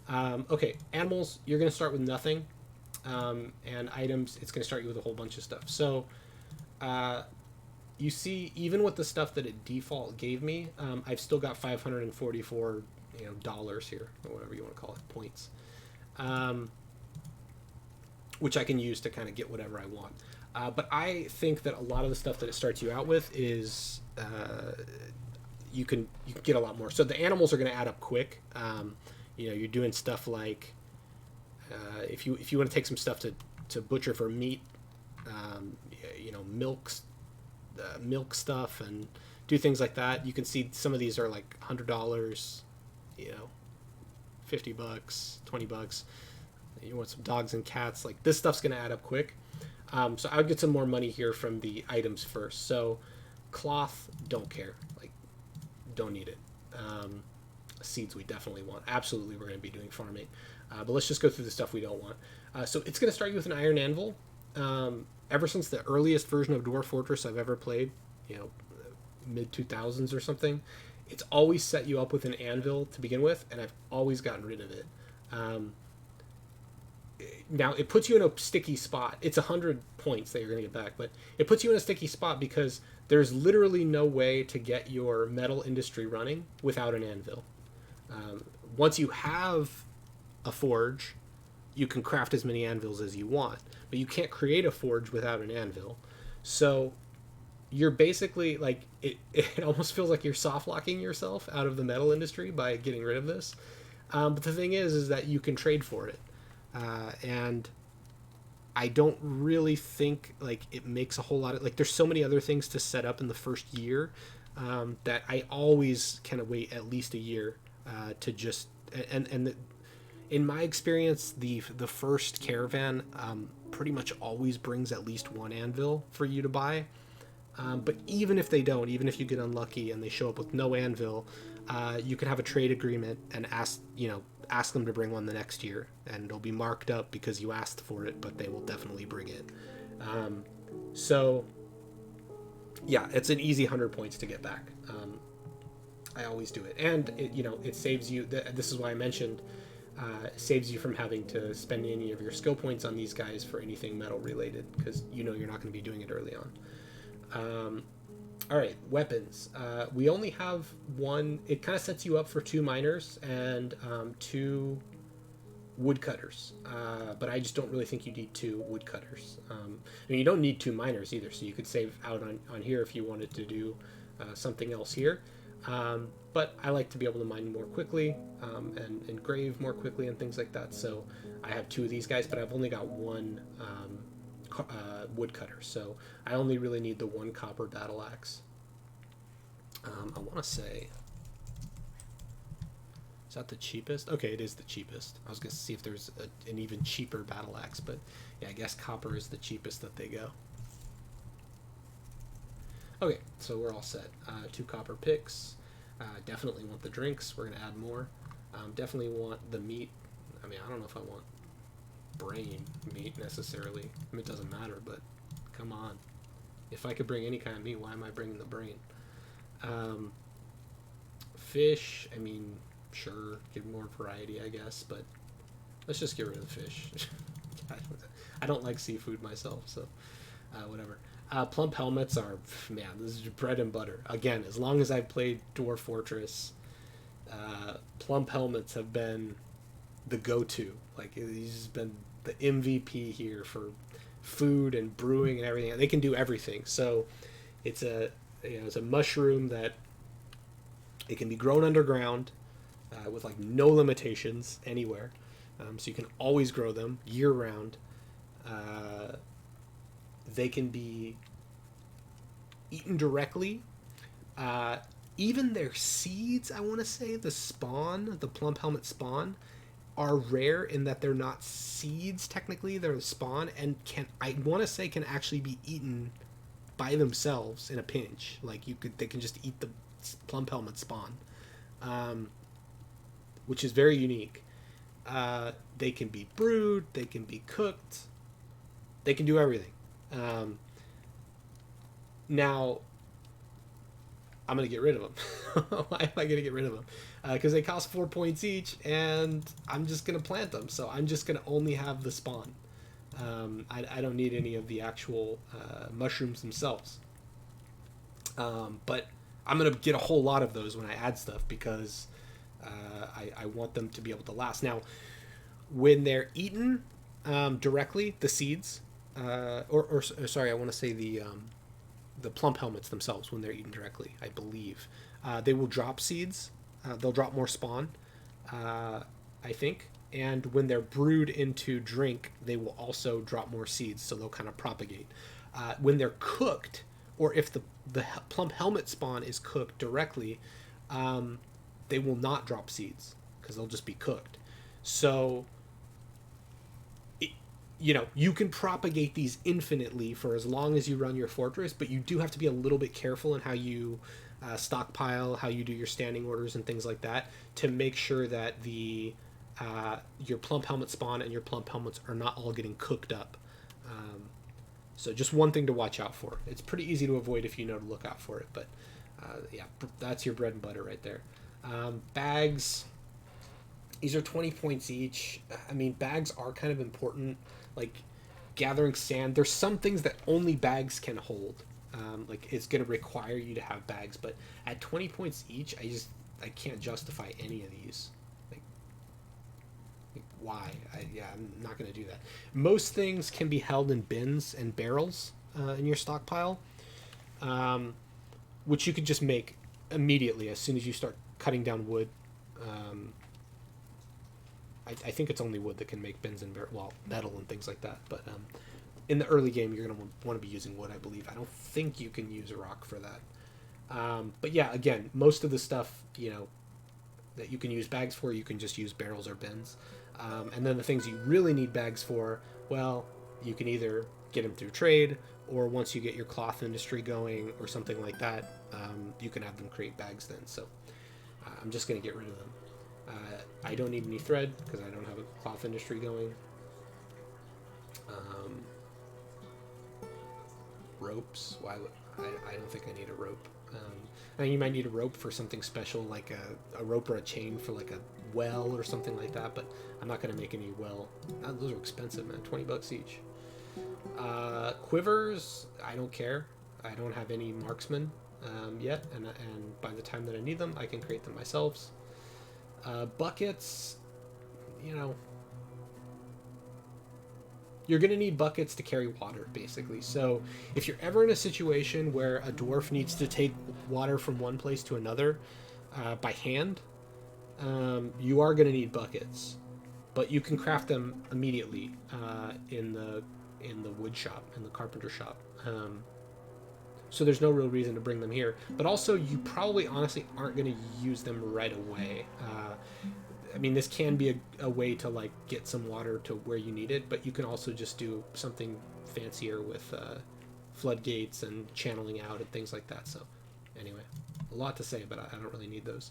Okay, animals, you're going to start with nothing. And items, it's going to start you with a whole bunch of stuff. So uh, you see, even with the stuff that it default gave me, I've still got 544 dollars here, or whatever you want to call it, points, um, which I can use to kind of get whatever I want. But I think that a lot of the stuff that it starts you out with is you can get a lot more. So the animals are going to add up quick. You're doing stuff like if you want to take some stuff to butcher for meat, milk milk stuff and do things like that. You can see some of these are like $100, you know, $50, $20. You want some dogs and cats. Like this stuff's gonna add up quick. So I would get some more money here from the items first. So cloth, don't care. Like don't need it. Seeds we definitely want. Absolutely, we're going to be doing farming. But let's just go through the stuff we don't want. So it's going to start you with an iron anvil. Ever since the earliest version of Dwarf Fortress I've ever played, mid 2000s or something, it's always set you up with an anvil to begin with, and I've always gotten rid of it. Um, Now it puts you in a sticky spot. It's 100 points that you're going to get back, but it puts you in a sticky spot because there's literally no way to get your metal industry running without an anvil. Um, Once you have a forge, you can craft as many anvils as you want, but you can't create a forge without an anvil. So you're basically like it almost feels like you're soft locking yourself out of the metal industry by getting rid of this. But the thing is that you can trade for it, and I don't really think like it makes a whole lot of like. There's so many other things to set up in the first year that I always kind of wait at least a year to just and the, in my experience, the first caravan pretty much always brings at least one anvil for you to buy. But even if they don't, even if you get unlucky and they show up with no anvil, you can have a trade agreement and ask them to bring one the next year, and it'll be marked up because you asked for it, but they will definitely bring it. Um, so yeah, it's an easy 100 points to get back. I always do it, and it saves you. This is why I mentioned saves you from having to spend any of your skill points on these guys for anything metal related because you're not going to be doing it early on. Um, all right, weapons. We only have one. It kind of sets you up for two miners and two woodcutters. But I just don't really think you need two woodcutters. You don't need two miners either, so you could save out on here if you wanted to do something else here. But I like to be able to mine more quickly and engrave more quickly and things like that. So I have two of these guys, but I've only got one woodcutter. So I only really need the one copper battle axe. I want to say, is that the cheapest? Okay, it is the cheapest. I was going to see if there's an even cheaper battle axe, but yeah, I guess copper is the cheapest that they go. Okay, so we're all set. Two copper picks. Definitely want the drinks. We're going to add more. Definitely want the meat. I mean, I don't know if I want brain meat necessarily. I mean, it doesn't matter, but come on. If I could bring any kind of meat, why am I bringing the brain? Fish, I mean, sure, give more variety, I guess, but let's just get rid of the fish. I don't like seafood myself, so whatever. Plump helmets are, man, this is bread and butter. Again, as long as I've played Dwarf Fortress, plump helmets have been the go-to. Like, he's been the MVP here for food and brewing and everything. They can do everything. So it's it's a mushroom that it can be grown underground with like no limitations anywhere. So you can always grow them year round. They can be eaten directly. Uh, Even their seeds, I want to say, the plump helmet spawn, are rare in that they're not seeds technically. They're the spawn, and I want to say can actually be eaten by themselves in a pinch. Like they can just eat the plump helmet spawn, um, which is very unique. They can be brewed. They can be cooked. They can do everything. Um, Now, I'm gonna get rid of them. Why am I gonna get rid of them? Because they cost 4 points each, and I'm just gonna plant them. So I'm just gonna only have the spawn. I don't need any of the actual mushrooms themselves. But I'm gonna get a whole lot of those when I add stuff because I want them to be able to last. Now, when they're eaten directly, the seeds, or sorry, I want to say the plump helmets themselves when they're eaten directly, I believe, they will drop seeds. They'll drop more spawn, I think. And when they're brewed into drink, they will also drop more seeds, so they'll kind of propagate. When they're cooked, or if the plump helmet spawn is cooked directly, they will not drop seeds because they'll just be cooked. So, you can propagate these infinitely for as long as you run your fortress, but you do have to be a little bit careful in how you stockpile, how you do your standing orders and things like that, to make sure that your plump helmet spawn and your plump helmets are not all getting cooked up. So just one thing to watch out for. It's pretty easy to avoid if you know to look out for it, but yeah, that's your bread and butter right there. Bags, these are 20 points each. I mean, bags are kind of important, like gathering sand. There's some things that only bags can hold. Like it's going to require you to have bags, but at 20 points each, I can't justify any of these. Why? I'm not going to do that. Most things can be held in bins and barrels in your stockpile, which you could just make immediately as soon as you start cutting down wood. I think it's only wood that can make bins and metal and things like that. But in the early game, you're going to want to be using wood, I believe. I don't think you can use a rock for that. But yeah, again, most of the stuff, that you can use bags for, you can just use barrels or bins. And then the things you really need bags for, well, you can either get them through trade, or once you get your cloth industry going or something like that, you can have them create bags then. So I'm just going to get rid of them. I don't need any thread because I don't have a cloth industry going. Ropes, why would I don't think I need a rope. I mean, you might need a rope for something special, like a rope or a chain for like a well or something like that, but I'm not going to make any well. Those are expensive, man. 20 bucks each. Quivers, I don't care. I don't have any marksmen yet, and by the time that I need them, I can create them myself. Buckets, you're going to need buckets to carry water, basically. So if you're ever in a situation where a dwarf needs to take water from one place to another by hand, you are going to need buckets. But you can craft them immediately in the wood shop, in the carpenter shop. So there's no real reason to bring them here. But also, you probably honestly aren't going to use them right away. I mean, this can be a way to like get some water to where you need it, but you can also just do something fancier with floodgates and channeling out and things like that. So anyway, a lot to say, but I don't really need those.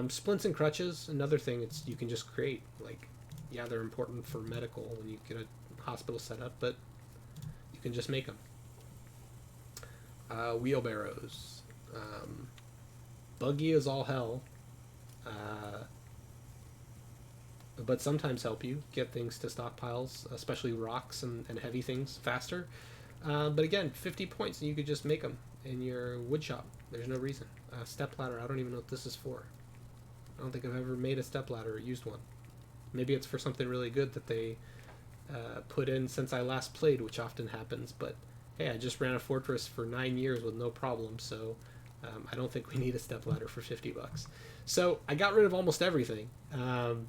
Splints and crutches, another thing you can just create. Like, yeah, they're important for medical when you get a hospital set up, but you can just make them. Wheelbarrows. Buggy is all hell. But sometimes help you get things to stockpiles, especially rocks and heavy things, faster. But again, 50 points and you could just make them in your wood shop. There's no reason. Step ladder, I don't even know what this is for. I don't think I've ever made a step ladder or used one. Maybe it's for something really good that they put in since I last played, which often happens. But hey, I just ran a fortress for 9 years with no problem, so I don't think we need a step ladder for 50 bucks. So I got rid of almost everything, and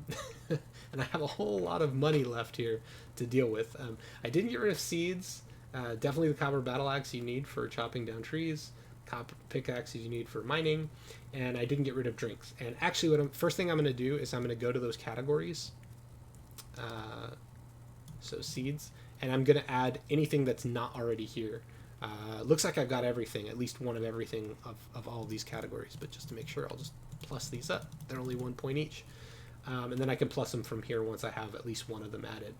I have a whole lot of money left here to deal with. I didn't get rid of seeds. Definitely the copper battle axe you need for chopping down trees, copper pickaxes you need for mining, and I didn't get rid of drinks. And actually, first thing I'm going to do is I'm going to go to those categories, so seeds, and I'm going to add anything that's not already here. Looks like I've got everything, at least one of everything of all of these categories, but just to make sure, I'll just plus these up. They're only 1 point each. And then I can plus them from here once I have at least one of them added.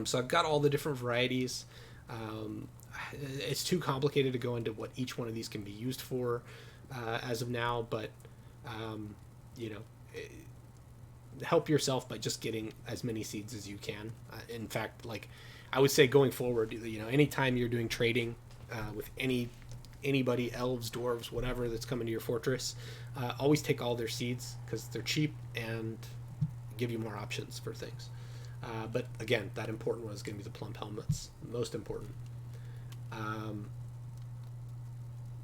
So I've got all the different varieties. It's too complicated to go into what each one of these can be used for as of now, but you know, help yourself by just getting as many seeds as you can. In fact, like I would say going forward, you know, anytime you're doing trading with anybody, elves, dwarves, whatever that's coming to your fortress, always take all their seeds because they're cheap and give you more options for things. But again, that important one is going to be the plump helmets, most important.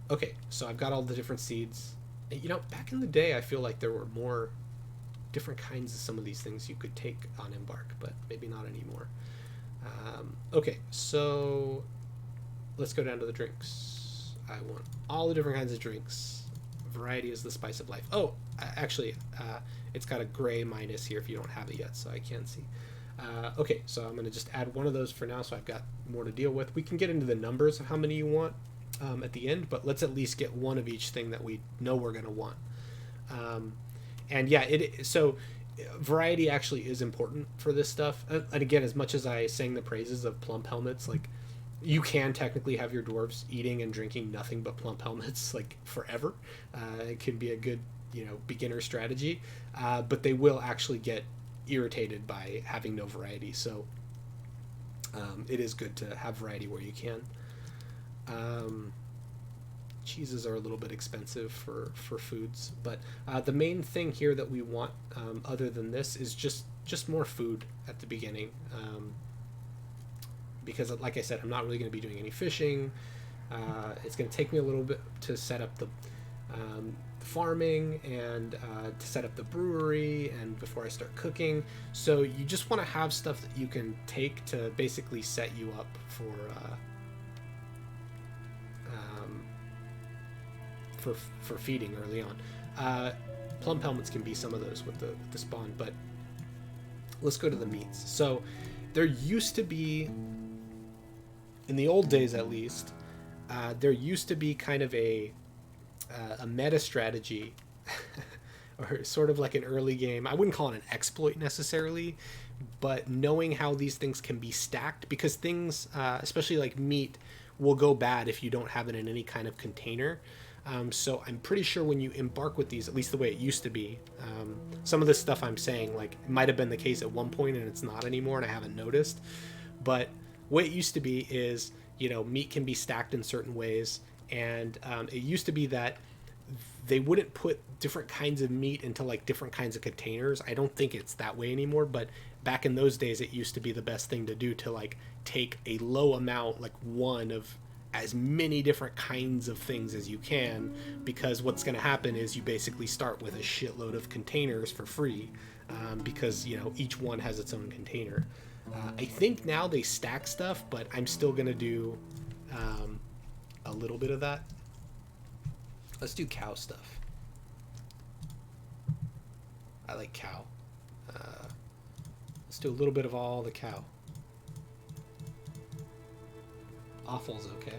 Okay, so I've got all the different seeds. You know, back in the day, I feel like there were more different kinds of some of these things you could take on Embark, but maybe not anymore. Okay, so let's go down to the drinks. I want all the different kinds of drinks. Variety is the spice of life. Oh, actually, it's got a gray minus here if you don't have it yet, so I can't see. Okay, so I'm going to just add one of those for now, so I've got more to deal with. We can get into the numbers of how many you want at the end, but let's at least get one of each thing that we know we're going to want. And yeah, so variety actually is important for this stuff. And again, as much as I sang the praises of plump helmets, like you can technically have your dwarves eating and drinking nothing but plump helmets like forever. It can be a good, you know, beginner strategy, but they will actually get irritated by having no variety. So it is good to have variety where you can. Cheeses are a little bit expensive for foods, but the main thing here that we want, other than this, is just more food at the beginning. Because, like I said, I'm not really going to be doing any fishing. It's going to take me a little bit to set up the farming and to set up the brewery and before I start cooking. So you just want to have stuff that you can take to basically set you up for feeding early on. Plump helmets can be some of those with the spawn, but let's go to the meats. So there used to be, in the old days at least, there used to be kind of a meta strategy or sort of like an early game. I wouldn't call it an exploit necessarily, but knowing how these things can be stacked, because things, especially like meat, will go bad if you don't have it in any kind of container. So I'm pretty sure when you embark with these, at least the way it used to be, some of this stuff I'm saying, like, it might have been the case at one point and it's not anymore and I haven't noticed. But the way it used to be is, you know, meat can be stacked in certain ways. And it used to be that they wouldn't put different kinds of meat into like different kinds of containers. I don't think it's that way anymore, but back in those days, it used to be the best thing to do, to like take a low amount, like one of as many different kinds of things as you can, because what's going to happen is you basically start with a shitload of containers for free, because, you know, each one has its own container. I think now they stack stuff, but I'm still going to do a little bit of that. Let's do cow stuff. I like cow. Let's do a little bit of all the cow. Offal's okay.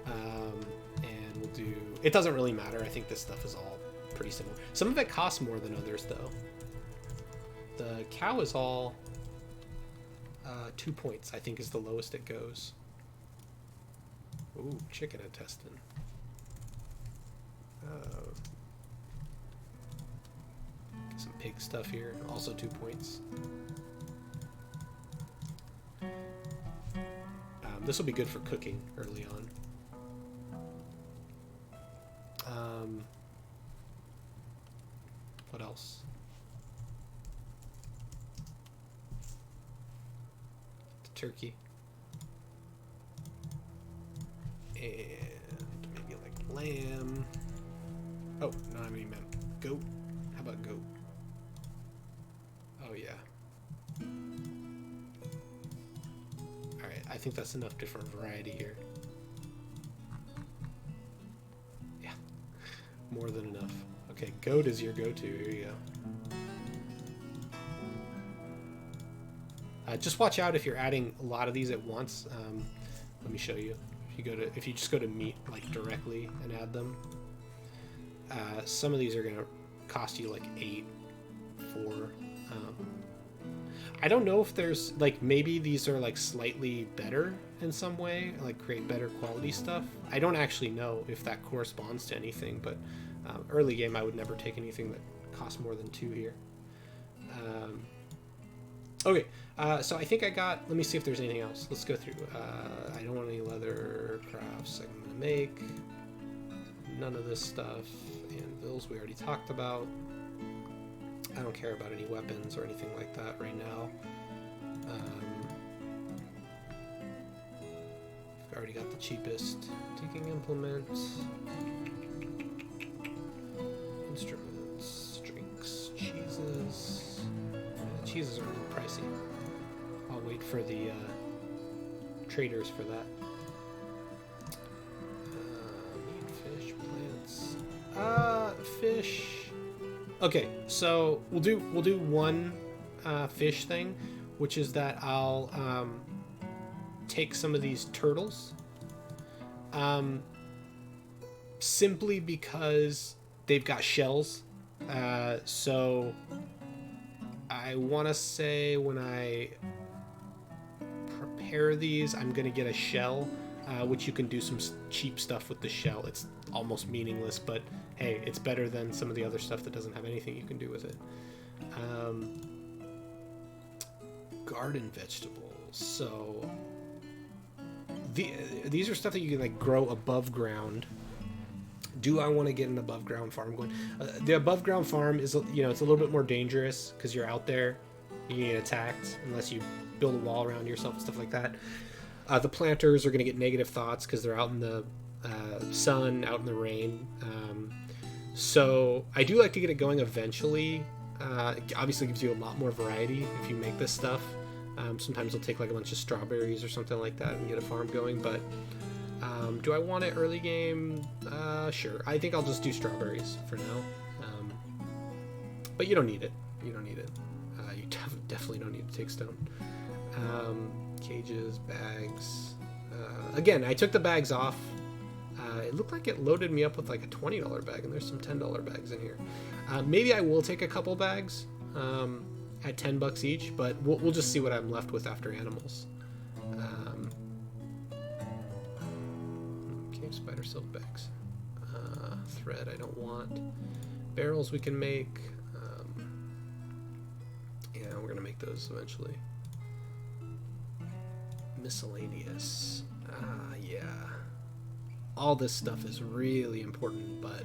And we'll do... It doesn't really matter. I think this stuff is all pretty similar. Some of it costs more than others, though. The cow is all 2 points, I think, is the lowest it goes. Ooh, chicken intestine. Some pig stuff here, also 2 points. This will be good for cooking early on. What else? The turkey. And maybe like lamb. Oh, no, I mean goat. How about goat? Oh, yeah. Alright, I think that's enough different variety here. Yeah, more than enough. Okay, goat is your go-to. Here you go. Just watch out if you're adding a lot of these at once. Let me show you. If you just go to meat like directly and add them, some of these are gonna cost you like 8, 4. I don't know if there's like maybe these are like slightly better in some way, like create better quality stuff. I don't actually know if that corresponds to anything, but early game I would never take anything that costs more than 2 here. Okay, so I think I got. Let me see if there's anything else. Let's go through. I don't want any leather crafts. I'm gonna make none of this stuff. Anvils we already talked about. I don't care about any weapons or anything like that right now. I've already got the cheapest digging implements, instruments, drinks, cheeses. Cheeses are a little pricey. I'll wait for the traders for that. Meat, fish, plants. Fish. Okay, so we'll do one fish thing, which is that I'll take some of these turtles, simply because they've got shells. So I want to say when I prepare these, I'm gonna get a shell, which you can do some cheap stuff with the shell. It's almost meaningless, but hey, it's better than some of the other stuff that doesn't have anything you can do with it. Garden vegetables. So these are stuff that you can like grow above ground. Do I want to get an above ground farm going? The above ground farm is, it's a little bit more dangerous because you're out there, you get attacked unless you build a wall around yourself and stuff like that. The planters are going to get negative thoughts because they're out in the sun, out in the rain. So I do like to get it going eventually. It obviously gives you a lot more variety if you make this stuff. Sometimes I'll take like a bunch of strawberries or something like that and get a farm going, but do I want it early game? Sure. I think I'll just do strawberries for now. But you don't need it. You don't need it. You definitely don't need to take stone. Cages, bags. Again, I took the bags off. It looked like it loaded me up with like a $20 bag, and there's some $10 bags in here. Maybe I will take a couple bags at $10 each, but we'll just see what I'm left with after animals. Cave spider silk bags. Thread I don't want. Barrels we can make. Yeah, we're gonna make those eventually. Miscellaneous. Yeah. All this stuff is really important, but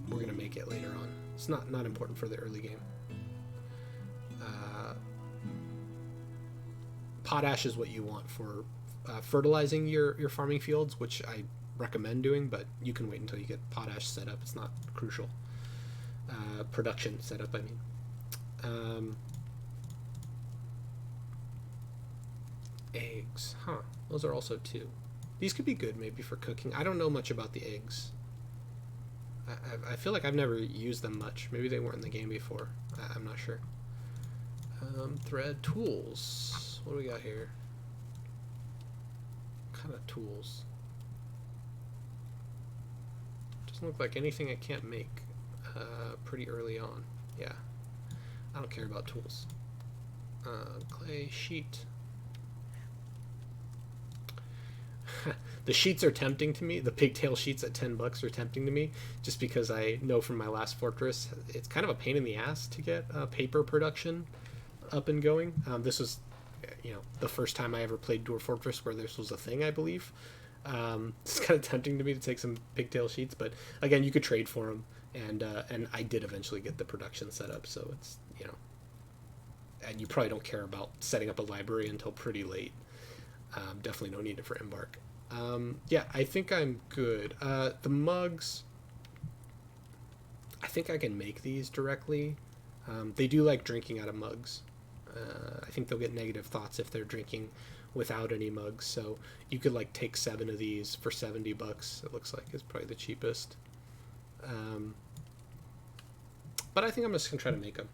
we're gonna make it later on. It's not important for the early game. Potash is what you want for fertilizing your farming fields, which I recommend doing, but you can wait until you get potash set up. It's not crucial. Production set up, I mean. Eggs, huh? Those are also 2. These could be good maybe for cooking. I don't know much about the eggs. I feel like I've never used them much. Maybe they weren't in the game before. I'm not sure. Thread tools. What do we got here? What kind of tools? Doesn't look like anything I can't make pretty early on. Yeah. I don't care about tools. Clay sheet. The sheets are tempting to me. The pigtail sheets at $10 are tempting to me, just because I know from my last fortress it's kind of a pain in the ass to get paper production up and going. This was, the first time I ever played Dwarf Fortress where this was a thing, I believe. It's kind of tempting to me to take some pigtail sheets, but again, you could trade for them, and I did eventually get the production set up, so it's and you probably don't care about setting up a library until pretty late. Definitely no need it for Embark. Yeah, I think I'm good. The mugs, I think I can make these directly. They do like drinking out of mugs. I think they'll get negative thoughts if they're drinking without any mugs, so you could like take 7 of these for $70. It looks like is probably the cheapest. But I think I'm just gonna try to make them.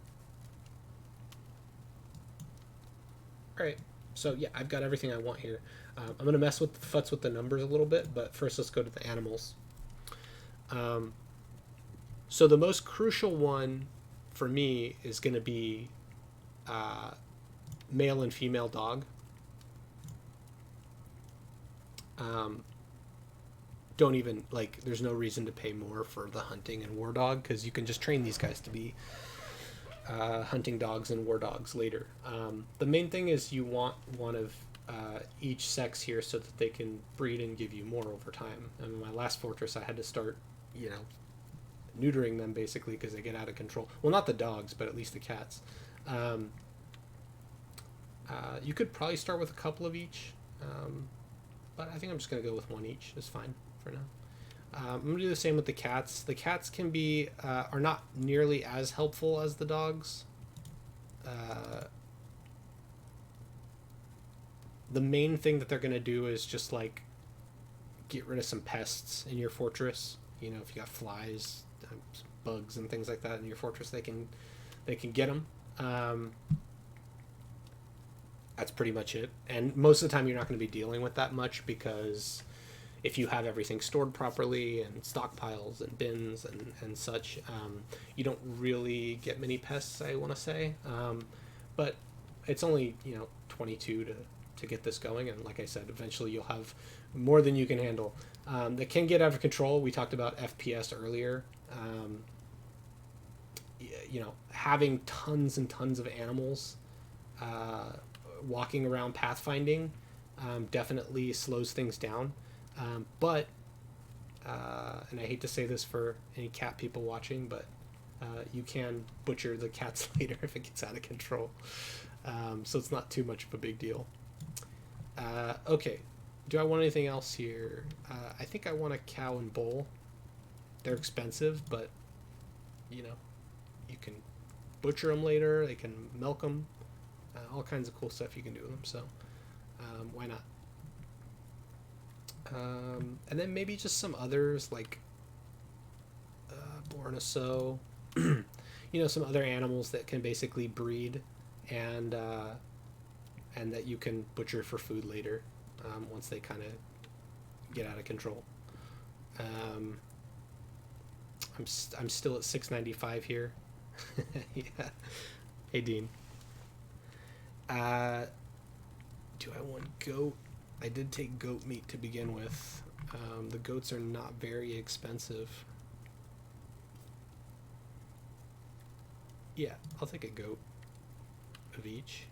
All right. So yeah, I've got everything I want here. I'm going to mess with futz with the numbers a little bit, but first let's go to the animals. So the most crucial one for me is going to be uh, male and female dog. Um, don't even like. There's no reason to pay more for the hunting and war dog because you can just train these guys to be hunting dogs and war dogs later. The main thing is you want one of each sex here so that they can breed and give you more over time. And in my last fortress, I had to start, you know, neutering them basically because they get out of control. Well, not the dogs, but at least the cats. Um, you could probably start with a couple of each, but I think I'm just going to go with one each. It's fine for now. I'm going to do the same with the cats. The cats can be are not nearly as helpful as the dogs. Uh, the main thing that they're going to do is just like get rid of some pests in your fortress. You know, if you got flies, bugs, and things like that in your fortress, they can get them. That's pretty much it. And most of the time, you're not going to be dealing with that much because if you have everything stored properly and stockpiles and bins and such, you don't really get many pests, I want to say. But it's only, 22 to get this going. And like I said, eventually you'll have more than you can handle. That can get out of control. We talked about FPS earlier. Having tons and tons of animals walking around pathfinding definitely slows things down. But and I hate to say this for any cat people watching, but you can butcher the cats later if it gets out of control. So it's not too much of a big deal. Okay, do I want anything else here? I think I want a cow and bull. They're expensive, but you can butcher them later. They can milk them. All kinds of cool stuff you can do with them. So why not? And then maybe just some others like Borneso, some other animals that can basically breed and that you can butcher for food later once they kind of get out of control. I'm still at 695 here. Yeah. Hey Dean. Do I want goat? I did take goat meat to begin with. The goats are not very expensive. Yeah, I'll take a goat of each.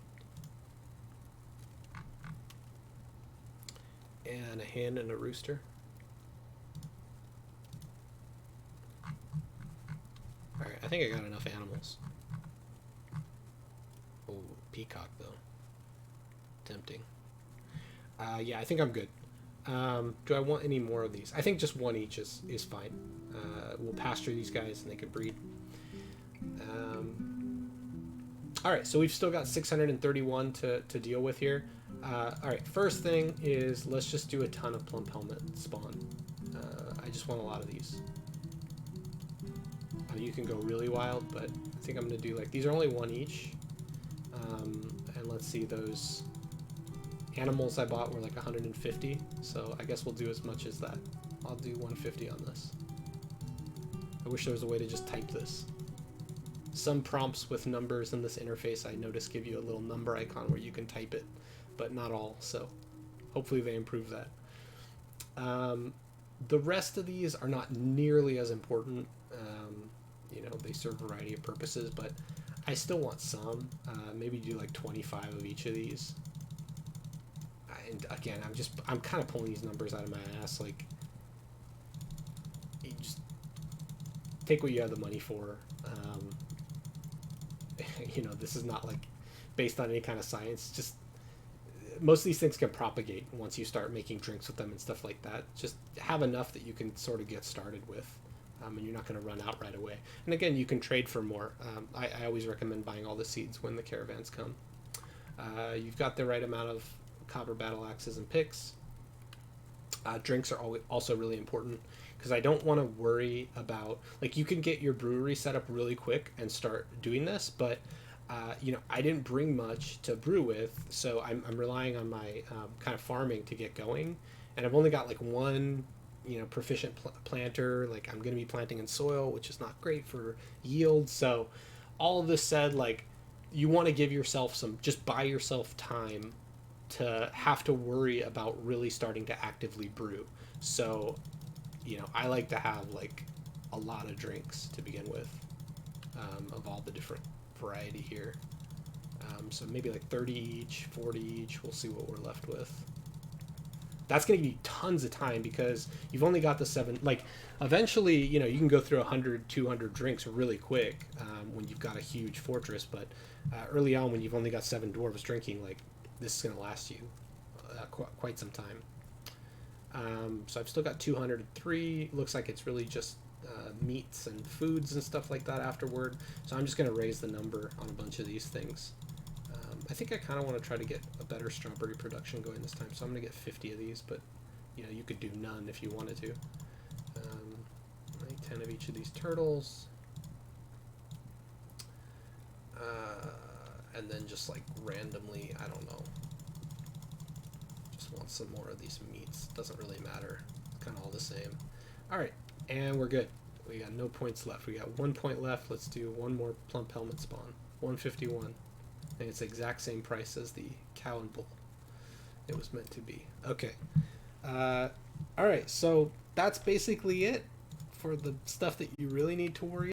And a hen and a rooster. Alright, I think I got enough animals. Oh, peacock though. Tempting. Yeah, I think I'm good. Do I want any more of these? I think just one each is fine. We'll pasture these guys and they can breed. Alright, so we've still got 631 to deal with here. Alright, first thing is let's just do a ton of plump helmet spawn. I just want a lot of these. You can go really wild, but I think I'm going to do like, these are only one each. And let's see, those animals I bought were like 150, so I guess we'll do as much as that. I'll do 150 on this. I wish there was a way to just type this. Some prompts with numbers in this interface I noticed give you a little number icon where you can type it, but not all, so hopefully they improve that. The rest of these are not nearly as important. They serve a variety of purposes, but I still want some. Maybe do like 25 of each of these. And again, I'm kind of pulling these numbers out of my ass. Like, you just take what you have the money for. This is not like based on any kind of science. Just most of these things can propagate once you start making drinks with them and stuff like that. Just have enough that you can sort of get started with. And you're not going to run out right away. And again, you can trade for more. I always recommend buying all the seeds when the caravans come. You've got the right amount of copper battle axes and picks. Drinks are also really important because I don't want to worry about, like, you can get your brewery set up really quick and start doing this, but I didn't bring much to brew with, so I'm relying on my kind of farming to get going, and I've only got like one proficient planter. Like, I'm going to be planting in soil, which is not great for yield. So all of this said, like, you want to give yourself some, just buy yourself time to have to worry about really starting to actively brew. So, I like to have like a lot of drinks to begin with, of all the different variety here. So maybe like 30 each, 40 each. We'll see what we're left with. That's going to give you tons of time because you've only got the seven. Like, eventually, you can go through 100, 200 drinks really quick, when you've got a huge fortress. But early on, when you've only got 7 dwarves drinking, like, this is going to last you quite some time. So I've still got 203. Looks like it's really just meats and foods and stuff like that afterward. So I'm just going to raise the number on a bunch of these things. I think I kind of want to try to get a better strawberry production going this time. So I'm going to get 50 of these, but you could do none if you wanted to. 10 of each of these turtles. And then just like randomly, I don't know. Just want some more of these meats. Doesn't really matter. It's kind of all the same. All right, and we're good. We got no points left. We got 1 point left. Let's do one more plump helmet spawn. 151. And it's the exact same price as the cow and bull it was meant to be. Okay. All right, so that's basically it for the stuff that you really need to worry